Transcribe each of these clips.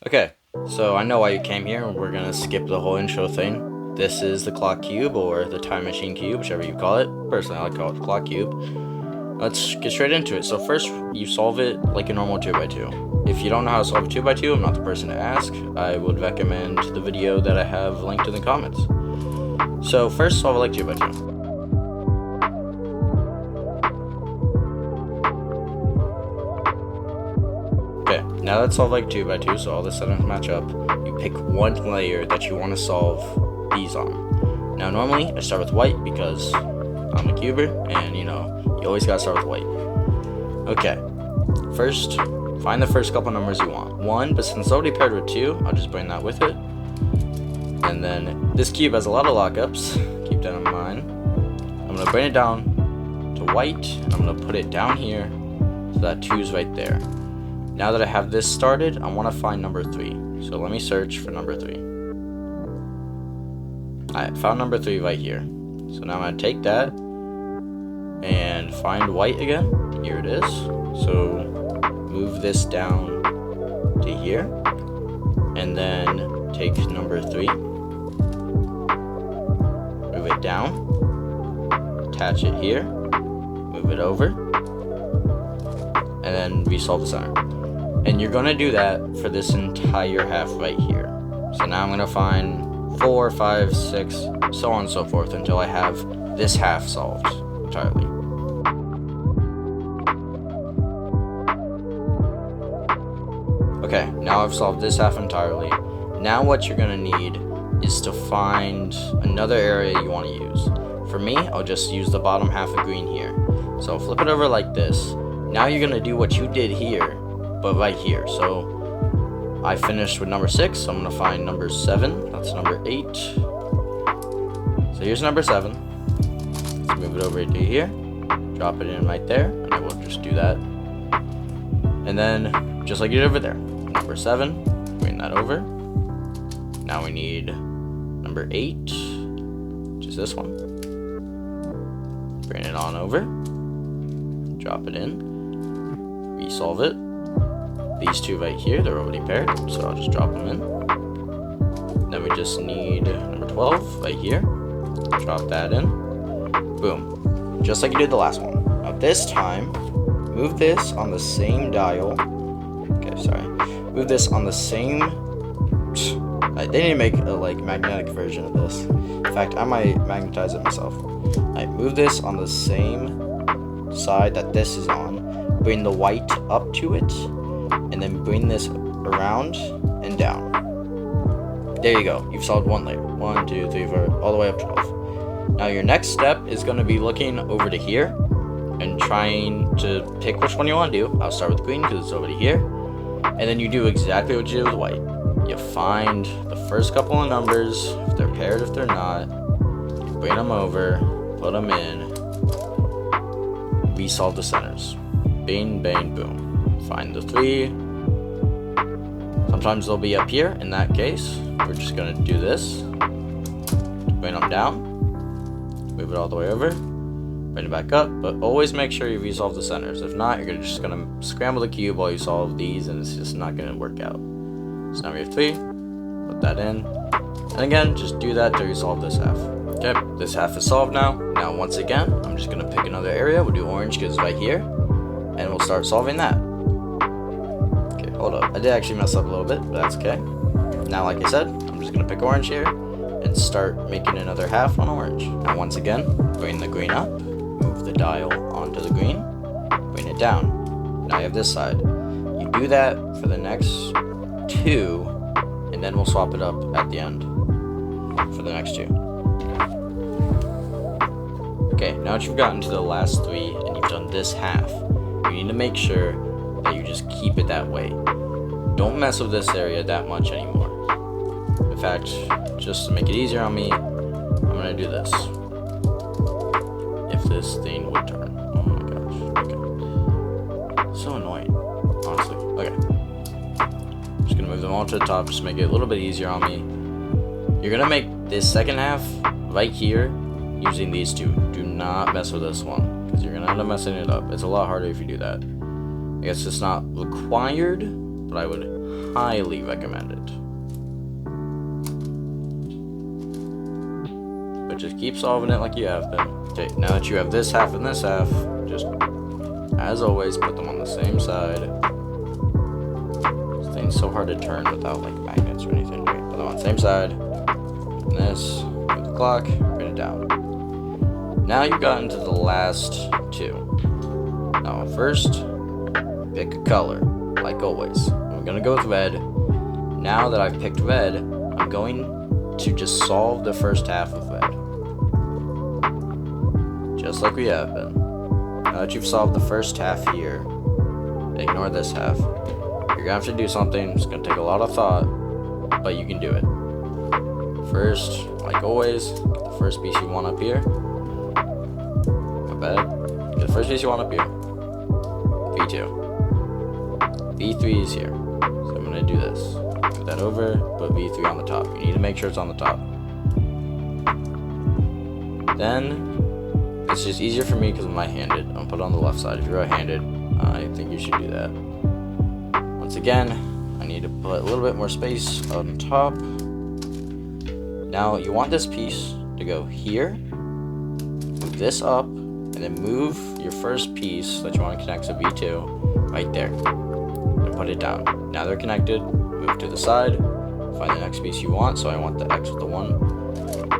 Okay, so I know why you came here, and we're gonna skip the whole intro thing. This is the clock cube, or the time machine cube, whichever you call it. Personally, I like to call it the clock cube. Let's get straight into it. So first, you solve it like a normal 2x2. If you don't know how to solve a 2x2, I'm not the person to ask. I would recommend the video that I have linked in the comments. So first, solve it like 2x2. Okay, now that's solved like 2x2, so all the settings match up. You pick one layer that you want to solve these on. Now normally I start with white because I'm a cuber, and you always gotta start with white. Okay, first find the first couple numbers you want. 1, but since it's already paired with 2, I'll just bring that with it. And then this cube has a lot of lockups, keep that in mind. I'm gonna bring it down to white, and I'm gonna put it down here so that 2's right there. Now that I have this started, I want to find number 3. So let me search for number 3. Alright, found number 3 right here. So now I'm going to take that and find white again. Here it is. So move this down to here. And then take number 3. Move it down. Attach it here. Move it over. And then resolve the center. And you're going to do that for this entire half right here. So now I'm going to find 4, 5, 6, so on and so forth until I have this half solved entirely. Okay, now I've solved this half entirely. Now what you're going to need is to find another area you want to use. For me, I'll just use the bottom half of green here. So flip it over like this. Now you're going to do what you did here, but right here. So I finished with number 6, so I'm going to find number 7. That's number 8. So here's number 7. Let's move it over to here. Drop it in right there, and I will just do that. And then, just like you did over there, number 7, bring that over. Now we need number 8, which is this one. Bring it on over. Drop it in. Resolve it. These 2 right here, they're already paired, so I'll just drop them in. Then we just need number 12 right here. Drop that in. Boom. Just like you did the last one. Now this time, move this on the same dial. Okay, sorry. Move this on the same... They need to make a magnetic version of this. In fact, I might magnetize it myself. Alright, move this on the same side that this is on. Bring the white up to it, and then bring this around and down. There you go. You've solved one layer. 1, 2, 3, 4, all the way up to 12. Now your next step is going to be looking over to here and trying to pick which one you want to do. I'll start with green because it's already here. And then you do exactly what you did with white. You find the first couple of numbers, if they're paired, if they're not. You bring them over, put them in, resolve the centers. Bang, bang, boom. Find the 3. Sometimes they'll be up here. In that case, we're just going to do this. Bring them down. Move it all the way over. Bring it back up. But always make sure you resolve the centers. If not, you're just going to scramble the cube while you solve these, and it's just not going to work out. So now we have 3. Put that in. And again, just do that to resolve this half. Okay, this half is solved now. Now, once again, I'm just going to pick another area. We'll do orange because it's right here. And we'll start solving that. Okay, hold up. I did actually mess up a little bit, but that's okay. Now, like I said, I'm just going to pick orange here and start making another half on orange. Now, once again, bring the green up, move the dial onto the green, bring it down. Now you have this side. You do that for the next 2, and then we'll swap it up at the end for the next 2. Okay, now that you've gotten to the last 3 and you've done this half, you need to make sure that you just keep it that way. Don't mess with this area that much anymore. In fact, just to make it easier on me, I'm going to do this. If this thing would turn. Oh my gosh. Okay. So annoying, honestly. Okay. I'm just going to move them all to the top, just make it a little bit easier on me. You're going to make this second half right here using these 2. Do not mess with this one, because you're going to end up messing it up. It's a lot harder if you do that. I guess it's not required, but I would highly recommend it. But just keep solving it like you have been. Okay, now that you have this half and this half, just, as always, put them on the same side. This thing's so hard to turn without, like, magnets or anything. Okay, put them on the same side. And this, with the clock, bring it down. Now you've gotten to the last two. Now, first, pick a color, like always. I'm gonna go with red. Now that I've picked red, I'm going to just solve the first half of red. Just like we have been. Now that you've solved the first half here, ignore this half. You're gonna have to do something. It's gonna take a lot of thought, but you can do it. First, like always, get the first piece you want up here. My bad. Get the first piece you want up here. V2. V3 is here. So I'm gonna do this. Put that over, put V3 on the top. You need to make sure it's on the top. Then, it's just easier for me because I'm right-handed. I'm gonna put it on the left side. If you're right-handed, I think you should do that. Once again, I need to put a little bit more space on top. Now, you want this piece to go here, move this up, and then move your first piece that you want to connect to V2 right there, and put it down. Now they're connected, move to the side, find the next piece you want, so I want the X with the 1.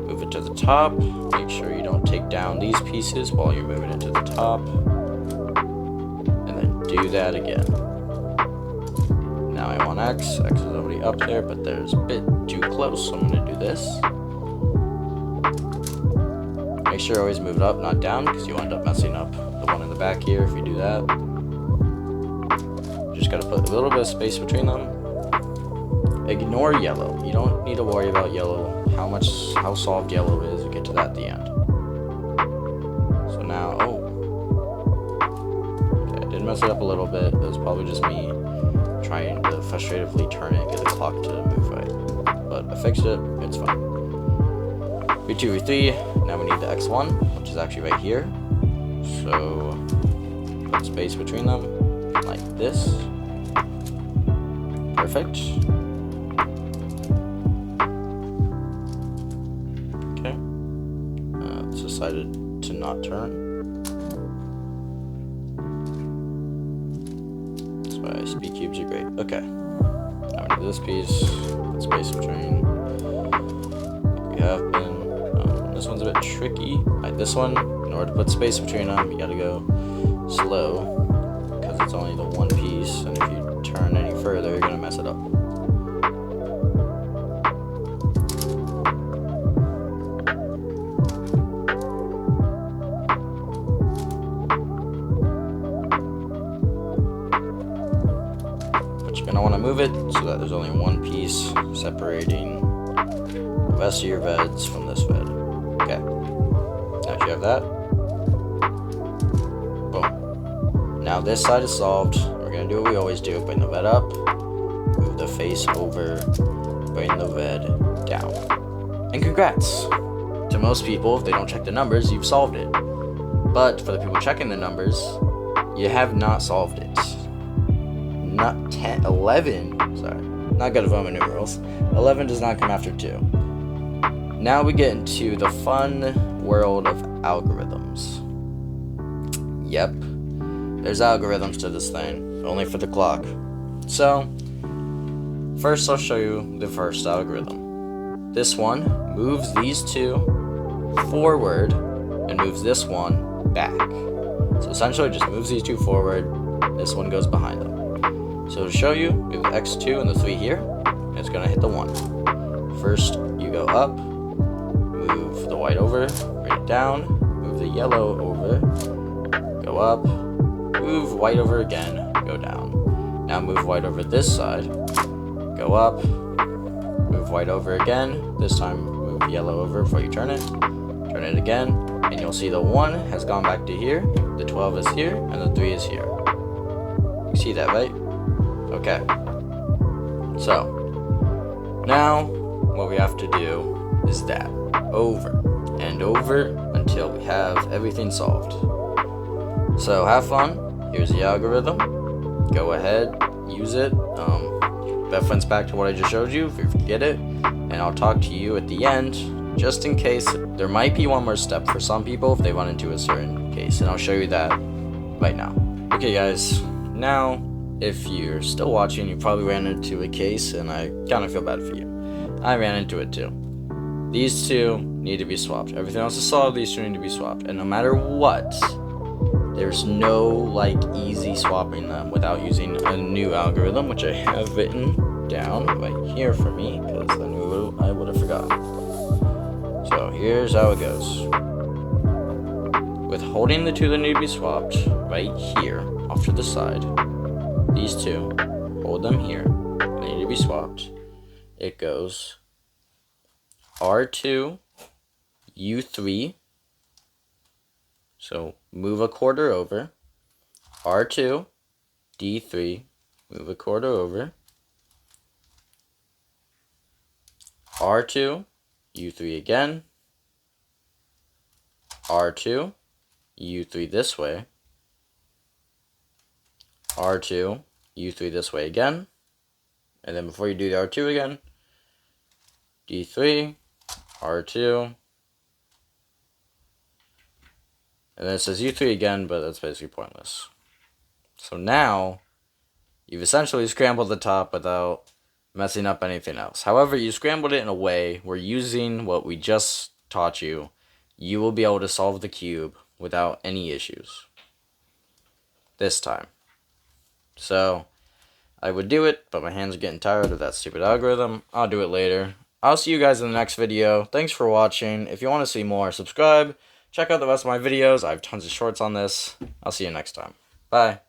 Move it to the top, make sure you don't take down these pieces while you're moving it to the top, and then do that again. Now I want X is already up there, but there's a bit too close, so I'm going to do this. Make sure you always move it up, not down, because you end up messing up the one in the back here if you do that. Just got to put a little bit of space between them. Ignore yellow. You don't need to worry about yellow. How solved yellow is, we'll get to that at the end. So now, okay, I did mess it up a little bit. It was probably just me trying to frustratively turn it and get the clock to move right. But I fixed it, it's fine. V2, V3, now we need the X1, which is actually right here. So, put space between them, like this. Perfect. Decided to not turn. That's why speed cubes are great. Okay. Now we do this piece. Put space between. Like we have been. This one's a bit tricky. Like this one, in order to put space between them, you gotta go slow because it's only the one piece, and if you turn any further, you're gonna mess it up. You're going to want to move it so that there's only one piece separating the rest of your reds from this red. Okay. Now that you have that, boom. Now this side is solved. We're going to do what we always do. Bring the red up, move the face over, bring the red down. And congrats! To most people, if they don't check the numbers, you've solved it. But for the people checking the numbers, you have not solved it. Not 10, 11, sorry, not good at Roman numerals. 11 does not come after 2. Now we get into the fun world of algorithms. Yep, there's algorithms to this thing, only for the clock. So, first I'll show you the first algorithm. This one moves these two forward and moves this one back. So essentially it just moves these two forward, this one goes behind them. So to show you, we have the X2 and the 3 here, and it's going to hit the 1. First, you go up, move the white over, bring it down, move the yellow over, go up, move white over again, go down. Now move white over this side, go up, move white over again, this time move yellow over before you turn it again, and you'll see the 1 has gone back to here, the 12 is here, and the 3 is here. You see that, right? Okay, so now what we have to do is that over and over until we have everything solved. So have fun. Here's the algorithm. Go ahead, use it. reference back to what I just showed you if you forget it, and I'll talk to you at the end, just in case there might be one more step for some people if they run into a certain case, and I'll show you that right now. Okay guys, now if you're still watching, you probably ran into a case, and I kind of feel bad for you. I ran into it too. These two need to be swapped. Everything else is solid, these two need to be swapped. And no matter what, there's no like easy swapping them without using a new algorithm, which I have written down right here for me, because I knew I would have forgotten. So here's how it goes. With holding the two that need to be swapped right here, off to the side, these two, hold them here, they need to be swapped. It goes R2, U3, so move a quarter over, R2, D3, move a quarter over, R2, U3 again, R2, U3 this way, R2, U3 this way again, and then before you do the R2 again, D3, R2, and then it says U3 again, but that's basically pointless. So now, you've essentially scrambled the top without messing up anything else. However, you scrambled it in a way where using what we just taught you, you will be able to solve the cube without any issues. This time. So, I would do it, but my hands are getting tired of that stupid algorithm. I'll do it later. I'll see you guys in the next video. Thanks for watching. If you want to see more, subscribe. Check out the rest of my videos. I have tons of shorts on this. I'll see you next time. Bye.